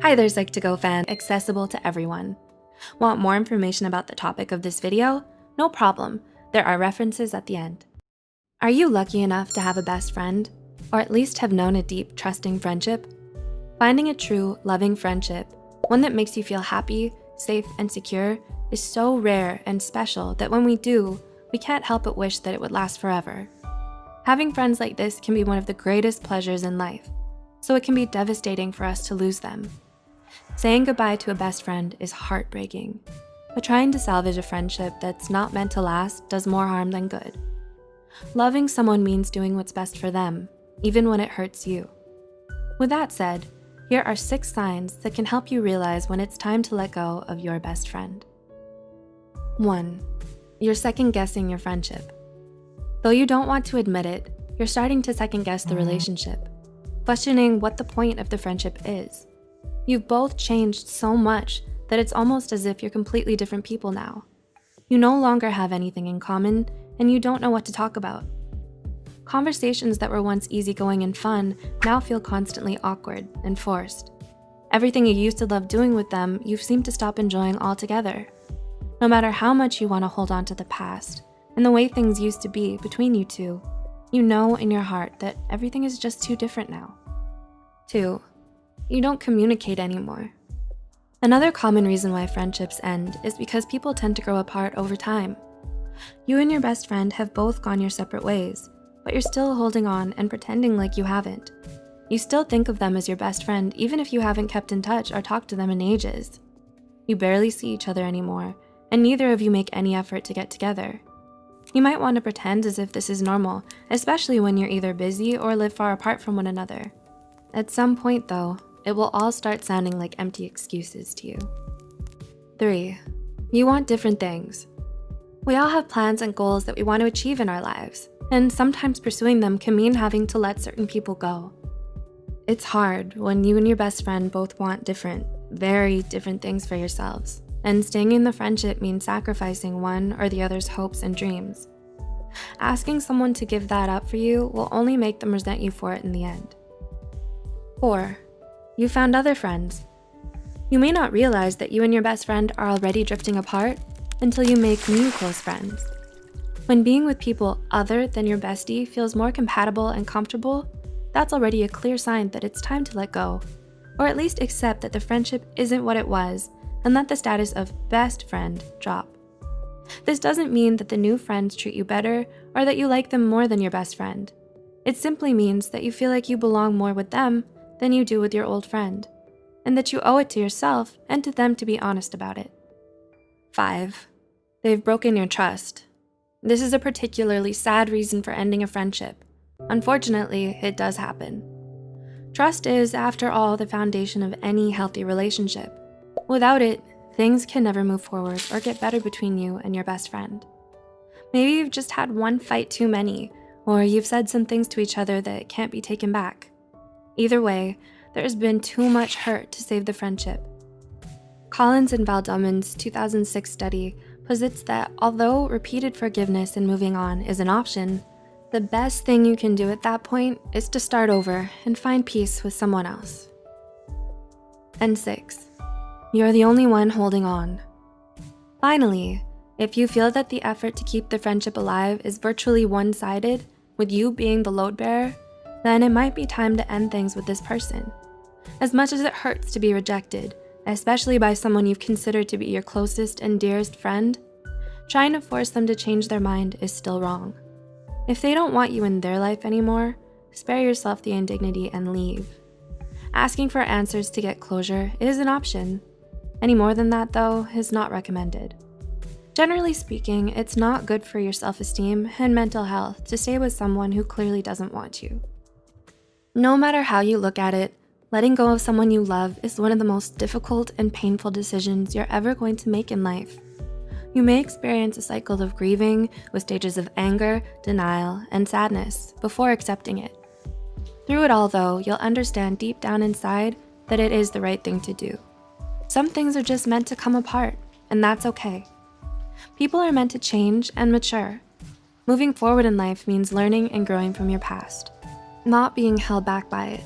Hi there, Psych2Go fan, accessible to everyone. Want more information about the topic of this video? No problem, there are references at the end. Are you lucky enough to have a best friend? Or at least have known a deep, trusting friendship? Finding a true, loving friendship, one that makes you feel happy, safe, and secure, is so rare and special that when we do, we can't help but wish that it would last forever. Having friends like this can be one of the greatest pleasures in life, so it can be devastating for us to lose them. Saying goodbye to a best friend is heartbreaking, but trying to salvage a friendship that's not meant to last does more harm than good. Loving someone means doing what's best for them, even when it hurts you. With that said, here are 6 signs that can help you realize when it's time to let go of your best friend. 1. You're second-guessing your friendship. Though you don't want to admit it, you're starting to second-guess the relationship, questioning what the point of the friendship is. You've both changed so much that it's almost as if you're completely different people now. You no longer have anything in common, and you don't know what to talk about. Conversations that were once easygoing and fun now feel constantly awkward and forced. Everything you used to love doing with them, you've seemed to stop enjoying altogether. No matter how much you want to hold on to the past and the way things used to be between you two, you know in your heart that everything is just too different now. 2. You don't communicate anymore. Another common reason why friendships end is because people tend to grow apart over time. You and your best friend have both gone your separate ways, but you're still holding on and pretending like you haven't. You still think of them as your best friend even if you haven't kept in touch or talked to them in ages. You barely see each other anymore, and neither of you make any effort to get together. You might want to pretend as if this is normal, especially when you're either busy or live far apart from one another. At some point though, it will all start sounding like empty excuses to you. 3. You want different things. We all have plans and goals that we want to achieve in our lives, and sometimes pursuing them can mean having to let certain people go. It's hard when you and your best friend both want different, very different things for yourselves, and staying in the friendship means sacrificing one or the other's hopes and dreams. Asking someone to give that up for you will only make them resent you for it in the end. 4. You found other friends. You may not realize that you and your best friend are already drifting apart until you make new close friends. When being with people other than your bestie feels more compatible and comfortable, that's already a clear sign that it's time to let go, or at least accept that the friendship isn't what it was and let the status of best friend drop. This doesn't mean that the new friends treat you better or that you like them more than your best friend. It simply means that you feel like you belong more with them than you do with your old friend, and that you owe it to yourself and to them to be honest about it. 5. They've broken your trust. This is a particularly sad reason for ending a friendship. Unfortunately, it does happen. Trust is, after all, the foundation of any healthy relationship. Without it, things can never move forward or get better between you and your best friend. Maybe you've just had one fight too many, or you've said some things to each other that can't be taken back. Either way, there's been too much hurt to save the friendship. Collins and Valdomen's 2006 study posits that although repeated forgiveness and moving on is an option, the best thing you can do at that point is to start over and find peace with someone else. And 6, you're the only one holding on. Finally, if you feel that the effort to keep the friendship alive is virtually one-sided, with you being the load bearer, then it might be time to end things with this person. As much as it hurts to be rejected, especially by someone you've considered to be your closest and dearest friend, trying to force them to change their mind is still wrong. If they don't want you in their life anymore, spare yourself the indignity and leave. Asking for answers to get closure is an option. Any more than that, though, is not recommended. Generally speaking, it's not good for your self-esteem and mental health to stay with someone who clearly doesn't want you. No matter how you look at it, letting go of someone you love is one of the most difficult and painful decisions you're ever going to make in life. You may experience a cycle of grieving with stages of anger, denial, and sadness before accepting it. Through it all though, you'll understand deep down inside that it is the right thing to do. Some things are just meant to come apart, and that's okay. People are meant to change and mature. Moving forward in life means learning and growing from your past, not being held back by it.